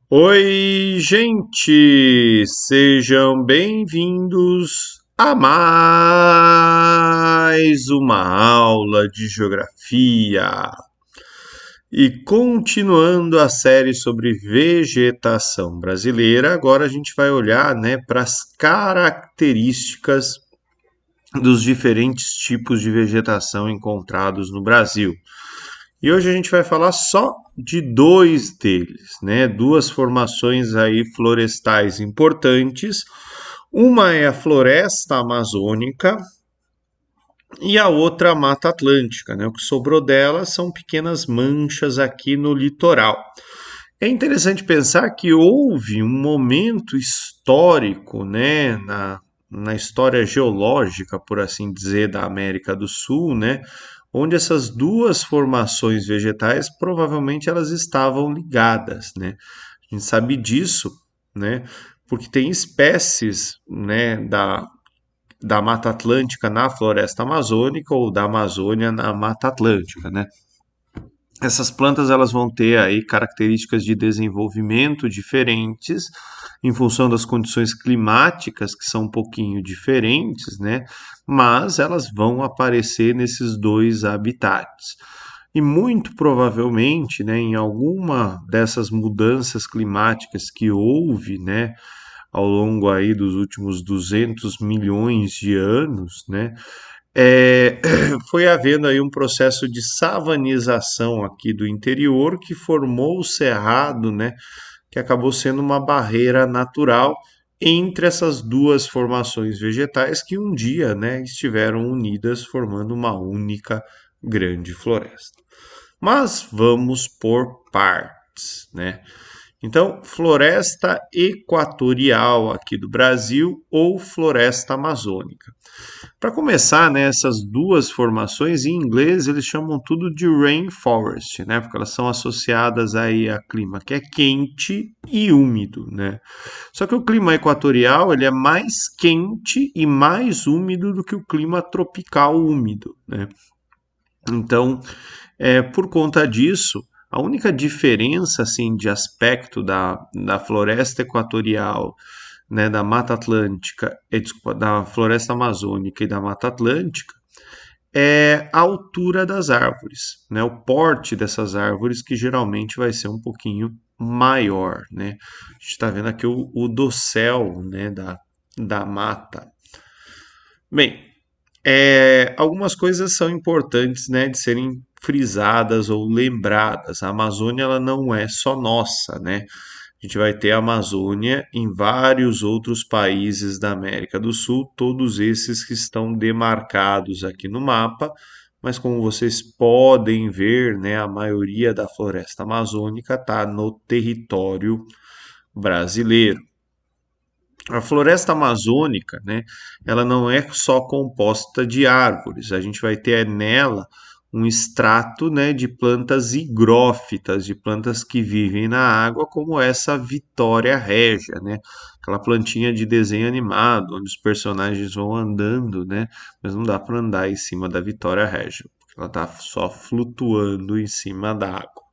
Oi, gente! Sejam bem-vindos a mais uma aula de geografia. E continuando a série sobre vegetação brasileira, agora a gente vai olhar, né, para as características dos diferentes tipos de vegetação encontrados no Brasil. E hoje a gente vai falar só de dois deles, né? Duas formações aí florestais importantes. Uma é a floresta amazônica e a outra a Mata Atlântica, né? O que sobrou dela são pequenas manchas aqui no litoral. É interessante pensar que houve um momento histórico, né, na história geológica, por assim dizer, da América do Sul, né, onde essas duas formações vegetais provavelmente elas estavam ligadas, né? A gente sabe disso, né, porque tem espécies, né, da Mata Atlântica na floresta amazônica ou da Amazônia na Mata Atlântica, né? Essas plantas elas vão ter aí características de desenvolvimento diferentes em função das condições climáticas que são um pouquinho diferentes, né? Mas elas vão aparecer nesses dois habitats. E muito provavelmente, né, em alguma dessas mudanças climáticas que houve, né, ao longo aí dos últimos 200 milhões de anos, né, é, foi havendo aí um processo de savanização aqui do interior que formou o cerrado, né, que acabou sendo uma barreira natural entre essas duas formações vegetais que um dia, né, estiveram unidas formando uma única grande floresta. Mas vamos por partes, né? Então, floresta equatorial aqui do Brasil ou floresta amazônica. Para começar, né, essas duas formações, em inglês eles chamam tudo de rainforest, né, porque elas são associadas aí a clima que é quente e úmido, né. Só que o clima equatorial ele é mais quente e mais úmido do que o clima tropical úmido, né. Então, por conta disso, a única diferença assim de aspecto da floresta equatorial, né, da Mata Atlântica, desculpa, da floresta amazônica e da Mata Atlântica, é a altura das árvores, né, o porte dessas árvores que geralmente vai ser um pouquinho maior, né. A gente está vendo aqui o dossel, né, da mata. Bem, algumas coisas são importantes, né, de serem frisadas ou lembradas. A Amazônia ela não é só nossa, né? A gente vai ter a Amazônia em vários outros países da América do Sul, todos esses que estão demarcados aqui no mapa, mas como vocês podem ver, né, a maioria da floresta amazônica está no território brasileiro. A floresta amazônica, né, ela não é só composta de árvores, a gente vai ter nela um extrato, né, de plantas higrófitas, de plantas que vivem na água, como essa Vitória régia, né, aquela plantinha de desenho animado, onde os personagens vão andando, né, mas não dá para andar em cima da Vitória régia, porque ela está só flutuando em cima da água.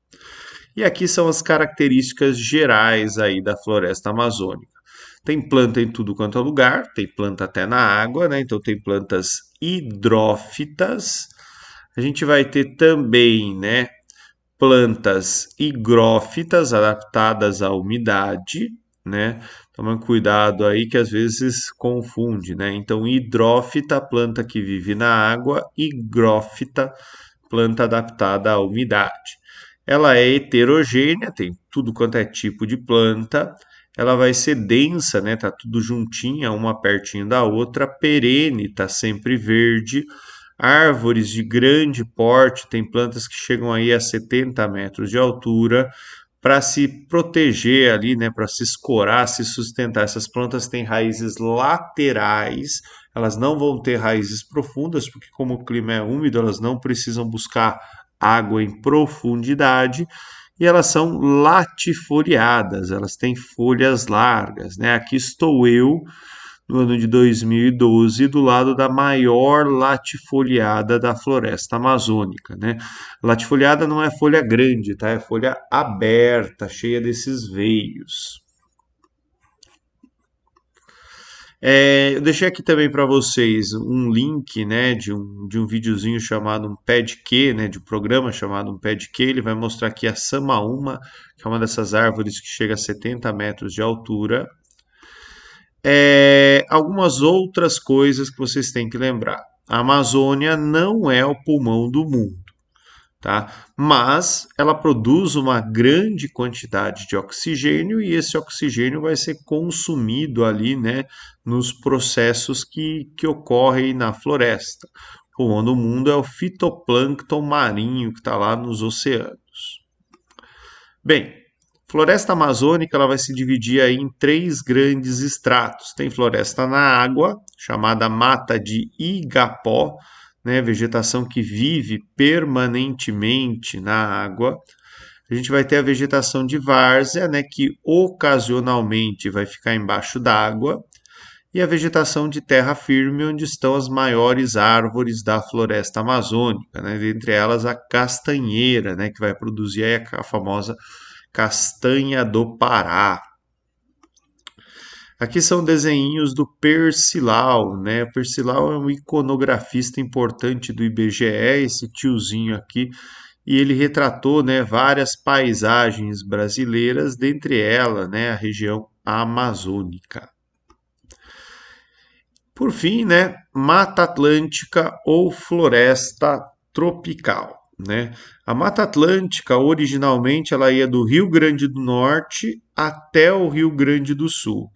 E aqui são as características gerais aí da floresta amazônica. Tem planta em tudo quanto é lugar, tem planta até na água, né? Então tem plantas hidrófitas. A gente vai ter também, né, plantas higrófitas adaptadas à umidade, né? Toma cuidado aí que às vezes confunde, né? Então hidrófita, planta que vive na água, higrófita, planta adaptada à umidade. Ela é heterogênea, tem tudo quanto é tipo de planta. Ela vai ser densa, né? Tá tudo juntinha, uma pertinho da outra, perene, tá sempre verde. Árvores de grande porte, tem plantas que chegam aí a 70 metros de altura para se proteger ali, né, para se escorar, se sustentar. Essas plantas têm raízes laterais, elas não vão ter raízes profundas, porque como o clima é úmido, elas não precisam buscar água em profundidade e elas são latifoliadas, elas têm folhas largas, né? Aqui estou eu no ano de 2012, do lado da maior latifoliada da floresta amazônica, né? Latifoliada não é folha grande, tá? É folha aberta, cheia desses veios. Eu deixei aqui também para vocês um link, né, de um videozinho chamado um Pé de Quê, né, de um programa chamado um Pé de Quê. Ele vai mostrar aqui a samaúma, que é uma dessas árvores que chega a 70 metros de altura. Algumas outras coisas que vocês têm que lembrar. A Amazônia não é o pulmão do mundo, tá? Mas ela produz uma grande quantidade de oxigênio e esse oxigênio vai ser consumido ali, né, nos processos que ocorrem na floresta. O pulmão do mundo é o fitoplâncton marinho que está lá nos oceanos. Bem, floresta amazônica ela vai se dividir aí em três grandes estratos. Tem floresta na água, chamada mata de igapó, né, vegetação que vive permanentemente na água. A gente vai ter a vegetação de várzea, né, que ocasionalmente vai ficar embaixo d'água, e a vegetação de terra firme, onde estão as maiores árvores da floresta amazônica, né, dentre elas a castanheira, né, que vai produzir aí a famosa castanha do Pará. Aqui são desenhinhos do Percilau, né? O Percilau é um iconografista importante do IBGE, esse tiozinho aqui, e ele retratou, né, várias paisagens brasileiras, dentre elas, né, a região amazônica. Por fim, né, Mata Atlântica ou floresta tropical, né? A Mata Atlântica, originalmente, ela ia do Rio Grande do Norte até o Rio Grande do Sul.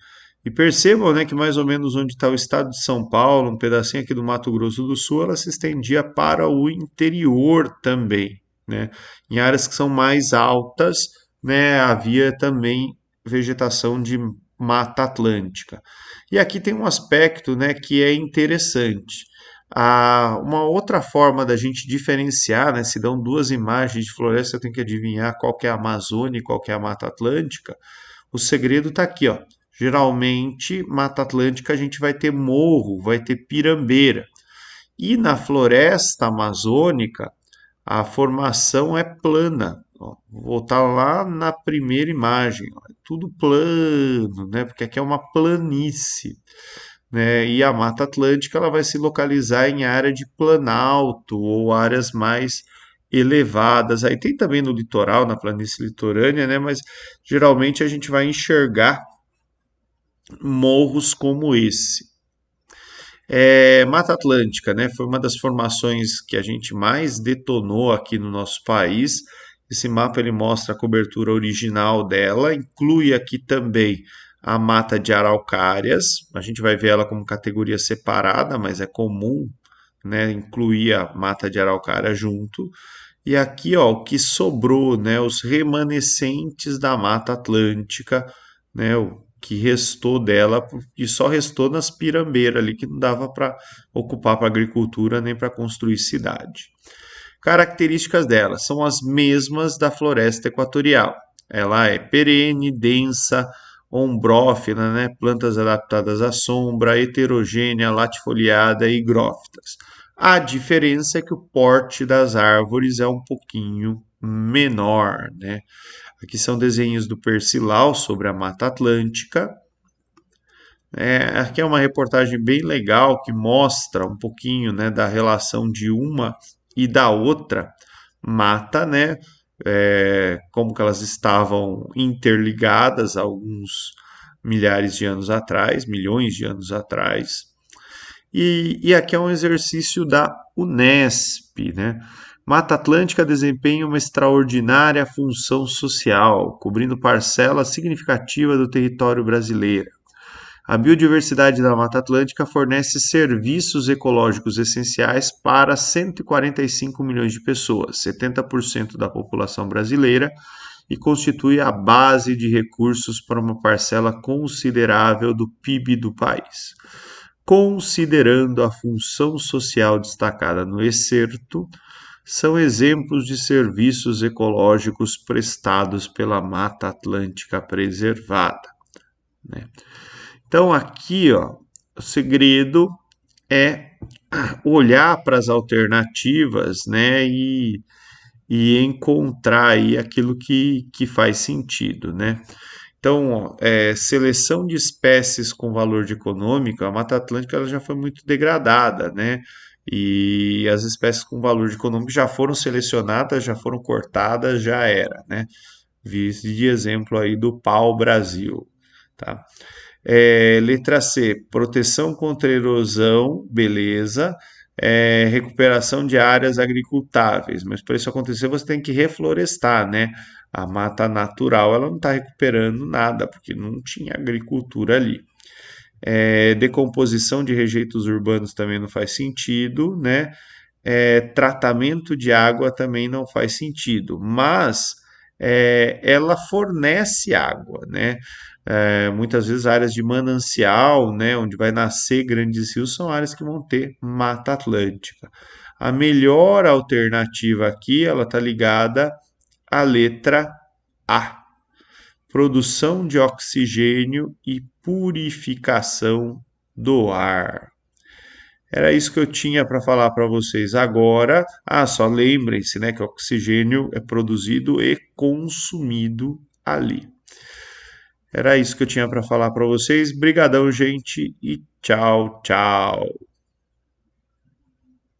E percebam, né, que mais ou menos onde está o estado de São Paulo, um pedacinho aqui do Mato Grosso do Sul, ela se estendia para o interior também, né? Em áreas que são mais altas, né, havia também vegetação de Mata Atlântica. E aqui tem um aspecto, né, que é interessante. Uma outra forma da gente diferenciar, né, se dão duas imagens de floresta, eu tenho que adivinhar qual que é a Amazônia e qual que é a Mata Atlântica. O segredo está aqui, ó. Geralmente, Mata Atlântica a gente vai ter morro, vai ter pirambeira. E na floresta amazônica, a formação é plana. Ó, vou voltar lá na primeira imagem. Ó, é tudo plano, né? Porque aqui é uma planície, né? E a Mata Atlântica ela vai se localizar em área de planalto ou áreas mais elevadas. Aí tem também no litoral, na planície litorânea, né? Mas geralmente a gente vai enxergar morros como esse. Mata Atlântica, né? Foi uma das formações que a gente mais detonou aqui no nosso país. Esse mapa ele mostra a cobertura original dela, inclui aqui também a mata de araucárias. A gente vai ver ela como categoria separada, mas é comum, né, incluir a mata de araucária junto. E aqui, ó, o que sobrou, né, os remanescentes da Mata Atlântica, né, o que restou dela, e só restou nas pirambeiras ali, que não dava para ocupar para agricultura nem para construir cidade. Características dela são as mesmas da floresta equatorial. Ela é perene, densa, ombrófila, né, plantas adaptadas à sombra, heterogênea, latifoliada e higrófitas. A diferença é que o porte das árvores é um pouquinho menor, né? Aqui são desenhos do Percilau sobre a Mata Atlântica. Aqui é uma reportagem bem legal que mostra um pouquinho, né, da relação de uma e da outra mata, né? Como que elas estavam interligadas há alguns milhares de anos atrás, milhões de anos atrás. E aqui é um exercício da Unesp, né? Mata Atlântica desempenha uma extraordinária função social, cobrindo parcela significativa do território brasileiro. A biodiversidade da Mata Atlântica fornece serviços ecológicos essenciais para 145 milhões de pessoas, 70% da população brasileira, e constitui a base de recursos para uma parcela considerável do PIB do país. Considerando a função social destacada no excerto, são exemplos de serviços ecológicos prestados pela Mata Atlântica preservada, né? Então aqui, ó, o segredo é olhar para as alternativas, né, e encontrar aí aquilo que faz sentido, né? Então, ó, seleção de espécies com valor de econômico, a Mata Atlântica ela já foi muito degradada, né? E as espécies com valor de econômico já foram selecionadas, já foram cortadas, já era, né? Vise de exemplo aí do pau-brasil, tá? Letra C, proteção contra erosão, beleza. Recuperação de áreas agricultáveis, mas para isso acontecer você tem que reflorestar, né? A mata natural ela não está recuperando nada, porque não tinha agricultura ali. Decomposição de rejeitos urbanos também não faz sentido, né? Tratamento de água também não faz sentido, mas ela fornece água, né? Muitas vezes áreas de manancial, né, onde vai nascer grandes rios, são áreas que vão ter mata atlântica. A melhor alternativa aqui, ela está ligada à letra A, produção de oxigênio e purificação do ar. Era isso que eu tinha para falar para vocês agora. Só lembrem-se, né, que o oxigênio é produzido e consumido ali. Era isso que eu tinha para falar para vocês. Brigadão, gente, e tchau, tchau.